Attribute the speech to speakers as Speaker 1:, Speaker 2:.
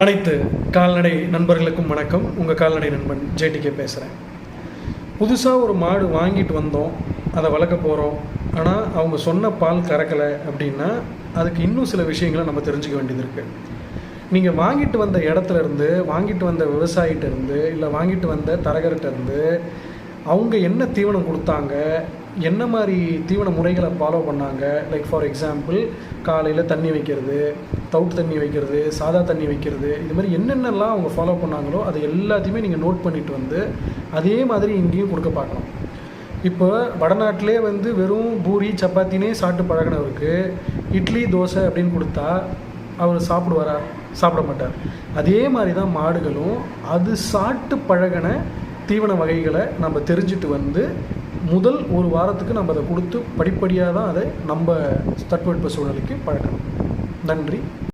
Speaker 1: அனைத்து கால்நடை நண்பர்களுக்கும் வணக்கம். உங்கள் கால்நடை நண்பன் ஜேடிகே பேசுகிறேன். புதுசாக ஒரு மாடு வாங்கிட்டு வந்தோம், அதை வளர்க்க போகிறோம். ஆனால் அவங்க சொன்ன பால் கறக்கலை அப்படின்னா அதுக்கு இன்னும் சில விஷயங்களை நம்ம தெரிஞ்சுக்க வேண்டியது இருக்குது. நீங்கள் வாங்கிட்டு வந்த இடத்துலேருந்து, வாங்கிட்டு வந்த விவசாயிகிட்டேருந்து, இல்லை வாங்கிட்டு வந்த தரகர்கிட்டேருந்து அவங்க என்ன தீவனம் கொடுத்தாங்க, என்ன மாதிரி தீவன முறைகளை ஃபாலோ பண்ணாங்க. லைக் ஃபார் எக்ஸாம்பிள், காலையில் தண்ணி வைக்கிறது, தவுட்டு தண்ணி வைக்கிறது, சாதா தண்ணி வைக்கிறது, இது மாதிரி என்னென்னலாம் அவங்க ஃபாலோ பண்ணாங்களோ அது எல்லாத்தையுமே நீங்கள் நோட் பண்ணிவிட்டு வந்து அதே மாதிரி இங்கேயும் கொடுக்க பார்க்கணும். இப்போ வடநாட்டிலே வெறும் பூரி சப்பாத்தினே சாப்பிட்டு பழகினவருக்கு இட்லி தோசை அப்படின்னு கொடுத்தா அவர் சாப்பிடுவாரா? சாப்பிட மாட்டார். அதே மாதிரி தான் மாடுகளும் அது சாப்பிட்டு பழகின தீவன வகைகளை நம்ம தெரிஞ்சுட்டு முதல் ஒரு வாரத்துக்கு நம்ம அதை கொடுத்து படிப்படியாக தான் அதை நம்ம தட்பவெட்ப சூழ்நிலைக்கு பழக்கணும். நன்றி.